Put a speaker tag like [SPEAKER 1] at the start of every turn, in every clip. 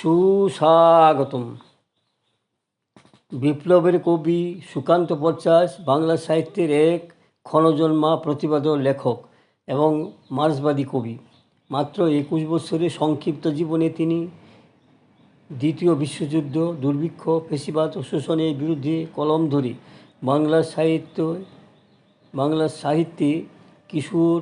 [SPEAKER 1] সুস্বাগতম। বিপ্লবের কবি সুকান্ত ভট্টাচার্য বাংলা সাহিত্যের এক ক্ষণজন্মা প্রতিভাধর লেখক এবং মার্ক্সবাদী কবি। মাত্র 21 বছরের সংক্ষিপ্ত জীবনে তিনি দ্বিতীয় বিশ্বযুদ্ধ, দুর্ভিক্ষ, ফ্যাসিবাদ ও শোষণের বিরুদ্ধে কলম ধরে বাংলা সাহিত্যে কিশোর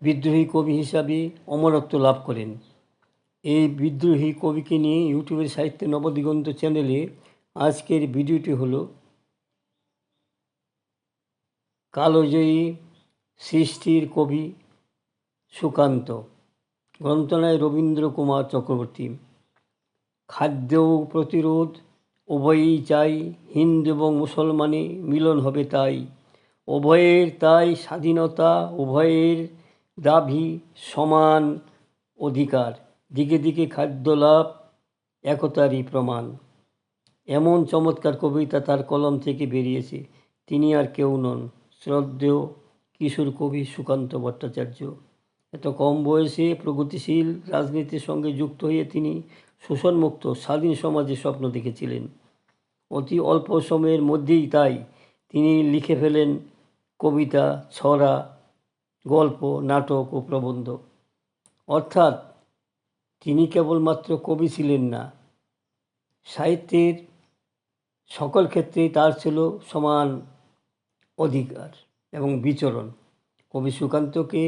[SPEAKER 1] বিদ্রোহী কবি হিসাবে অমরত্ব লাভ করেন। এই বিদ্রোহী কবিকে নিয়ে ইউটিউবের সাহিত্য নবদিগন্ত চ্যানেলে আজকের ভিডিওটি হলো কালজয়ী সৃষ্টির কবি সুকান্ত। গ্রন্থনায় রবীন্দ্র কুমার চক্রবর্তী। খাদ্য প্রতিরোধ উভয়ই চাই, হিন্দু এবং মুসলমানে মিলন হবে তাই। উভয়ের তাই স্বাধীনতা, উভয়ের দাবি সমান অধিকার। দিকে দিকে খাদ্য লাভ একতারই প্রমাণ। এমন চমৎকার কবিতা তার কলম থেকে বেরিয়েছে। তিনি আর কেউ নন, শ্রদ্ধেয় কিশোর কবি সুকান্ত ভট্টাচার্য। এত কম বয়সে প্রগতিশীল রাজনীতির সঙ্গে যুক্ত হয়ে তিনি শোষণমুক্ত স্বাধীন সমাজের স্বপ্ন দেখেছিলেন। অতি অল্প সময়ের মধ্যেই তাই তিনি লিখে ফেলেন কবিতা, ছড়া, গল্প, নাটক ও প্রবন্ধ। অর্থাৎ তিনি কেবলমাত্র কবি ছিলেন না, সাহিত্যের সকল ক্ষেত্রেই তার ছিল সমান অধিকার এবং বিচরণ। কবি সুকান্তকে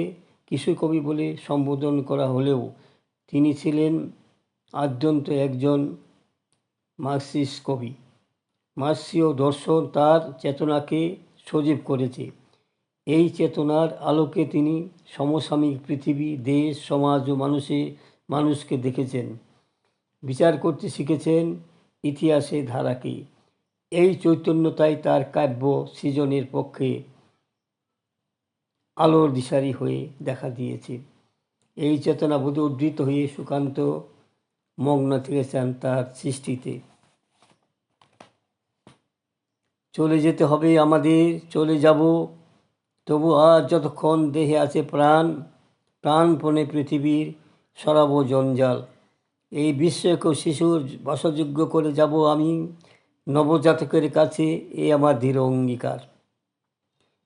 [SPEAKER 1] কিশোর কবি বলে সম্বোধন করা হলেও তিনি ছিলেন আদ্যন্ত একজন মার্ক্সিস্ট কবি। মার্ক্সীয় দর্শন তার চেতনাকে সজীব করেছে। এই চেতনার আলোকে তিনি সমসাময়িক পৃথিবী, দেশ, সমাজ ও মানুষকে দেখেছেন, বিচার করতে শিখেছেন ইতিহাসের ধারাকে। এই চৈতন্যতাই তার কাব্য সৃজনের পক্ষে আলোর দিশারি হয়ে দেখা দিয়েছে। এই চেতনাবোধে উদ্ধৃত হয়ে সুকান্ত মগ্ন থেকেছেন তার সৃষ্টিতে। চলে যেতে হবে আমাদের, চলে যাব, তবু আজ যতক্ষণ দেহে আছে প্রাণ, প্রাণপণে পৃথিবীর সরাবো জঞ্জাল। এই বিস্ময়কে শিশুর বাসযোগ্য করে যাব আমি, নবজাতকের কাছে এ আমার দৃঢ় অঙ্গীকার।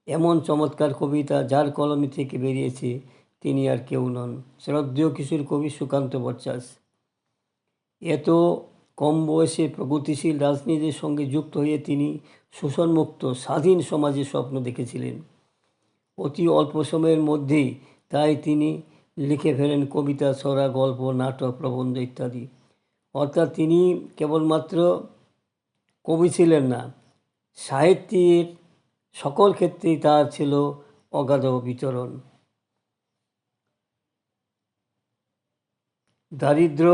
[SPEAKER 1] এমন চমৎকার কবিতা যার কলমে থেকে বেরিয়েছে তিনি আর কেউ নন, শ্রদ্ধেয় কিশোর কবি সুকান্ত ভট্টাচার্য। এত কম বয়সে প্রগতিশীল রাজনীতির সঙ্গে যুক্ত হয়ে তিনি শোষণমুক্ত স্বাধীন সমাজের স্বপ্ন দেখেছিলেন। অতি অল্প সময়ের মধ্যেই তাই তিনি লিখে ফেলেন কবিতা, ছড়া, গল্প, নাটক, প্রবন্ধ ইত্যাদি। অর্থাৎ তিনি কেবলমাত্র কবি ছিলেন না, সাহিত্যের সকল ক্ষেত্রেই তার ছিল অগাধ বিচরণ। দারিদ্র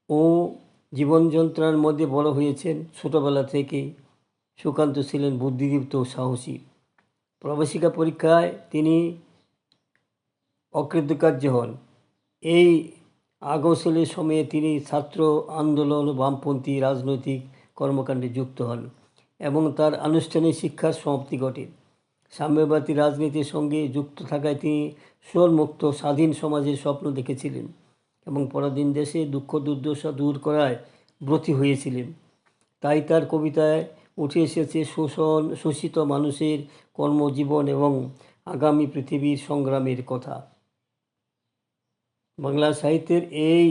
[SPEAKER 1] ও জীবন যন্ত্রণার মধ্যে বড় হয়েছেন। ছোটবেলা থেকেই সুকান্ত ছিলেন বুদ্ধিদীপ্ত ও সাহসী। প্রবেশিকা পরীক্ষায় তিনি অকৃতকার্য হন। এই আগোছলের সময়ে তিনি ছাত্র আন্দোলন ও বামপন্থী রাজনৈতিক কর্মকাণ্ডে যুক্ত হন এবং তার আনুষ্ঠানিক শিক্ষার সমাপ্তি ঘটে। সাম্যবাদী রাজনীতির সঙ্গে যুক্ত থাকায় তিনি শোষণমুক্ত স্বাধীন সমাজের স্বপ্ন দেখেছিলেন এবং পরাধীন দেশে দুঃখ দুর্দশা দূর করায় ব্রতী হয়েছিলেন। তাই তার কবিতায় উঠে এসেছে শোষিত মানুষের কর্মজীবন এবং আগামী পৃথিবীর সংগ্রামের কথা। বাংলা সাহিত্যের এই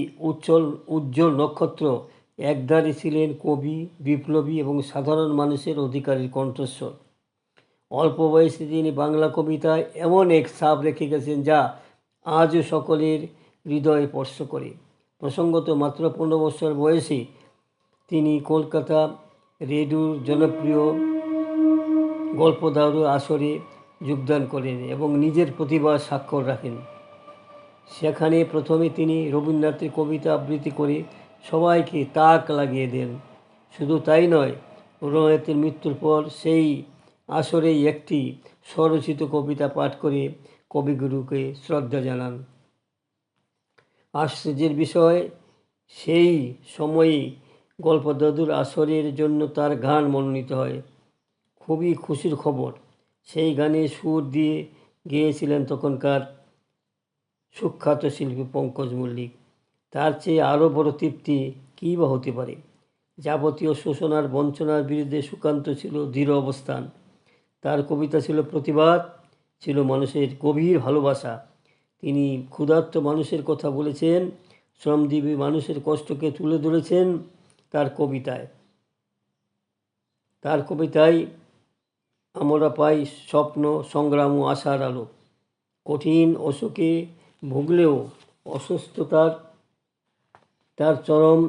[SPEAKER 1] উজ্জ্বল নক্ষত্র একধারে ছিলেন কবি, বিপ্লবী এবং সাধারণ মানুষের অধিকারের কণ্ঠস্বর। অল্প বয়সে তিনি বাংলা কবিতায় এমন এক ছাপ রেখে গেছেন যা আজও সকলের হৃদয়ে স্পর্শ করে। প্রসঙ্গত মাত্র 15 বছর বয়সে তিনি কলকাতা রেডিওর জনপ্রিয় গল্পধারু আসরে যোগদান করেন এবং নিজের প্রতিভার স্বাক্ষর রাখেন। সেখানে প্রথমে তিনি রবীন্দ্রনাথের কবিতা আবৃত্তি করে সবাইকে তাক লাগিয়ে দেন। শুধু তাই নয়, রবীন্দ্রনাথের মৃত্যুর পর সেই আসরেই একটি স্বরচিত কবিতা পাঠ করে কবিগুরুকে শ্রদ্ধা জানান। আশ্চর্যের বিষয়, সেই সময়ই গল্পধারুর আসরের জন্য তার গান মনোনীত হয়। খুবই খুশির খবর, সেই গানে সুর দিয়ে গেয়েছিলেন তখনকার সুখ্যাত শিল্পী পঙ্কজ মল্লিক। তার চেয়ে আরও বড় তৃপ্তি কী বা হতে পারে। যাবতীয় শোষণ আর বঞ্চনার বিরুদ্ধে সুকান্ত ছিল দৃঢ় অবস্থান। তার কবিতা ছিল প্রতিবাদ, ছিল মানুষের গভীর ভালোবাসা। তিনি ক্ষুধার্ত মানুষের কথা বলেছেন, শ্রমজীবী মানুষের কষ্টকে তুলে ধরেছেন তার কবিতায়। তার কবিতায় আমরা পাই স্বপ্ন, সংগ্রাম ও আশার আলো। কঠিন অসুখে ভুগলেও অসুস্থতার তার চরম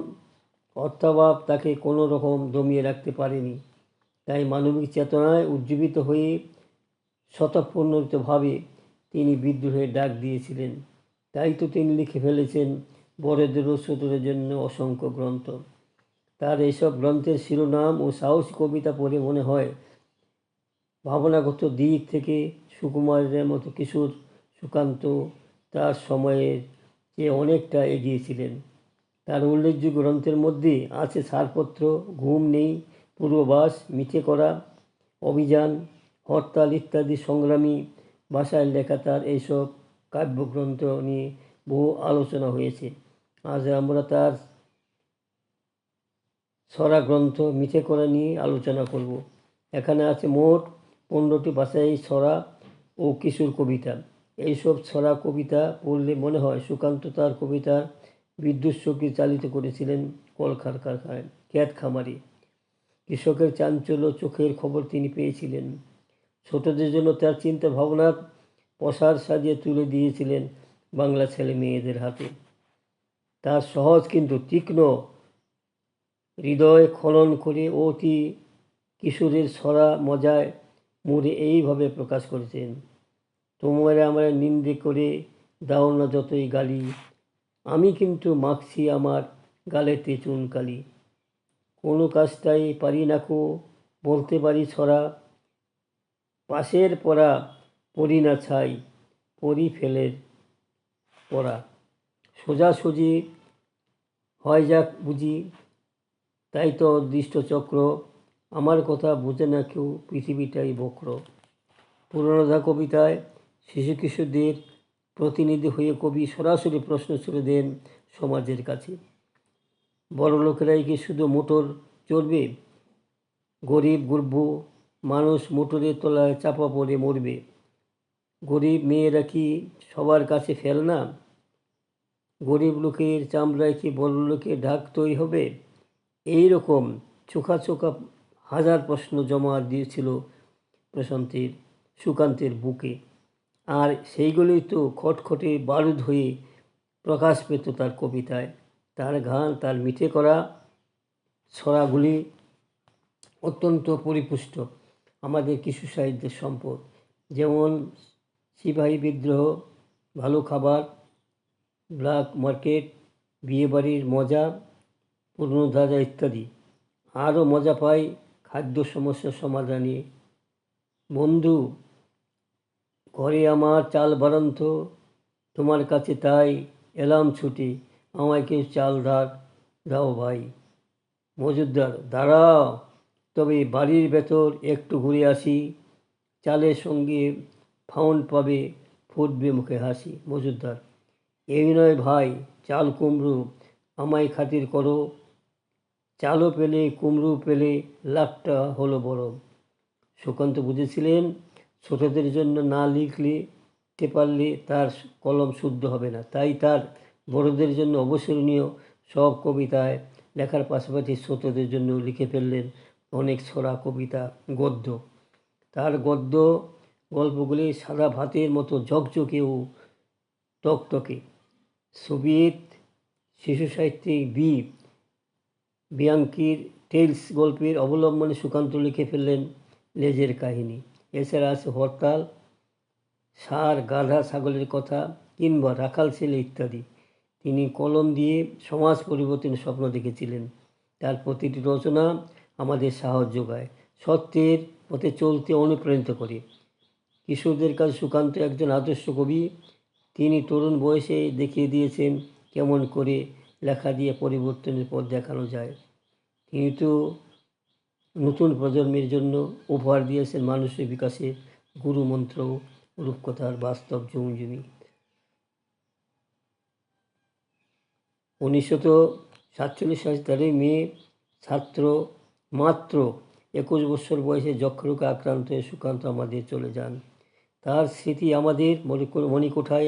[SPEAKER 1] অর্থাভাব তাকে কোনো রকম দমিয়ে রাখতে পারেনি। তাই মানবিক চেতনায় উজ্জীবিত হয়ে স্বতঃপ্রণোদিতভাবে তিনি বিদ্রোহের ডাক দিয়েছিলেন। তাই তো তিনি লিখে ফেলেছেন বড়দের ও ছোটদের জন্য অসংখ্য গ্রন্থ। তার এইসব গ্রন্থের শিরোনাম ও সাহসী কবিতা পড়ে মনে হয় ভাবনাগত দিক থেকে সুকুমারের মতো কিশোর সুকান্ত তার সময়ের চেয়ে অনেকটা এগিয়েছিলেন। তার উল্লেখযোগ্য গ্রন্থের মধ্যে আছে ছাড়পত্র, ঘুম নেই, পূর্ববাস, মিঠে করা, অভিযান, হরতাল ইত্যাদি সংগ্রামী ভাষায় লেখা তার এইসব কাব্যগ্রন্থ নিয়ে বহু আলোচনা হয়েছে। আজ আমরা তার ছড়া গ্রন্থ মিঠে করা নিয়ে আলোচনা করব। এখানে আছে মোট 15টি ভাষায় ছড়া ও কিশোর কবিতা। এইসব ছড়া কবিতা পড়লে মনে হয় সুকান্ত তার কবিতার বিদ্যুৎ শক্তি চালিত করেছিলেন কলকারখানায়, ক্ষেত খামারে। কৃষকের চাঞ্চল্য চোখের খবর তিনি পেয়েছিলেন। ছোটদের জন্য তার চিন্তা ভাবনার প্রসার সাজিয়ে তুলে দিয়েছিলেন বাংলা ছেলে মেয়েদের হাতে। তার সহজ কিন্তু তীক্ষ্ণ হৃদয় খনন করে অতি কিশোরের ছড়া মজায় মুড়ে এইভাবে প্রকাশ করেছেন। তোমরা আমরা নিন্দে করে দাও না যতই গালি, আমি কিন্তু মাখছি আমার গালেতে চুনকালি। কোনো কাজটাই পারি না কো বলতে পারি ছড়া, পাশের পড়া পড়ি না ছাই, পড়ি ফেলের পড়া। সোজাসুজি হয় যাক বুঝি, তাই তো অদৃষ্ট চক্র, আমার কথা বোঝে না কেউ, পৃথিবীটাই বক্র। পুরনোধা কবিতায় শিশু কিশোরদের প্রতিনিধি হয়ে কবি সরাসরি প্রশ্ন ছুড়ে দেন সমাজের কাছে। বড় লোকেরাই কি শুধু মোটর চড়বে? গরিব গুরব মানুষ মোটরের তলায় চাপা পড়ে মরবে। গরিব মেয়েরা কি সবার কাছে ফেল না? গরিব লোকের চামড়ায় কি বড় লোকের ঢাক তৈরি হবে? এই রকম চোখা চোখা হাজার প্রশ্ন জমা দিয়েছিল সুকান্তের বুকে। আর সেইগুলোই তো খটখটে বারুদ হয়ে প্রকাশ পেত তার কবিতায়। তার গান, তার মিঠে করা ছড়াগুলি অত্যন্ত পরিপুষ্ট আমাদের কিশোর সাহিত্যের সম্পদ। যেমন সিপাহী বিদ্রোহ, ভালো খাবার, ব্ল্যাক মার্কেট, বিয়েবাড়ির মজা, পুরনো ধাঁধা ইত্যাদি। আরও মজা পাই খাদ্য সমস্যার সমাধানে। বন্ধু ঘরে আমার চাল বাড়ন্ত, তোমার কাছে তাই এলাম ছুটে, আমায় কেউ চাল ধার দাও ভাই। মজুদ্দার দাঁড়াও, তবে বাড়ির ভেতর একটু ঘুরে আসি, চালের সঙ্গে ফাউন্ড পাবে, ফুটবে মুখে হাসি। মজুদ্দার এই নয় ভাই, চাল কুমড়ো, আমায় খাতির করো, চালও পেলে কুমড়ো পেলে লাভটা হলো বড়। সুকান্ত বুঝেছিলেন ছোটদের জন্য না লিখতে পারলে তার কলম শুদ্ধ হবে না। তাই তার বড়দের জন্য অবসরণীয় সব কবিতায় লেখার পাশাপাশি ছোটদের জন্য লিখে ফেললেন অনেক ছড়া, কবিতা, গদ্য। তার গদ্য গল্পগুলি সাদা ভাতের মতো ঝকঝকে ও টকটকে। সোভিয়েত শিশু সাহিত্যিক বিয়াঙ্কির টেলস গল্পের অবলম্বনে সুকান্ত লিখে ফেললেন লেজের কাহিনী। এছাড়া আছে হরতাল, ষাঁড়, গাধা, ছাগলের কথা কিংবা রাখাল ছেলে ইত্যাদি। তিনি কলম দিয়ে সমাজ পরিবর্তনের স্বপ্ন দেখেছিলেন। তার প্রতিটি রচনা আমাদের সাহস যোগায়, সত্যের পথে চলতে অনুপ্রাণিত করে। কিশোরদের কাছে সুকান্ত একজন আদর্শ কবি। তিনি তরুণ বয়সে দেখিয়ে দিয়েছেন কেমন করে লেখা দিয়ে পরিবর্তনের পথ দেখানো যায়। তিনি তো নতুন প্রজন্মের জন্য উপহার দিয়েছেন মানুষের বিকাশের গুরুমন্ত্র, রূপকথার বাস্তব জমজমি। 1947 সালে 13 মে ছাত্র মাত্র 21 বছর বয়সে যক্ষরোগে আক্রান্ত হয়ে সুকান্ত আমাদের চলে যান। তার স্মৃতি আমাদের মণিকোঠায়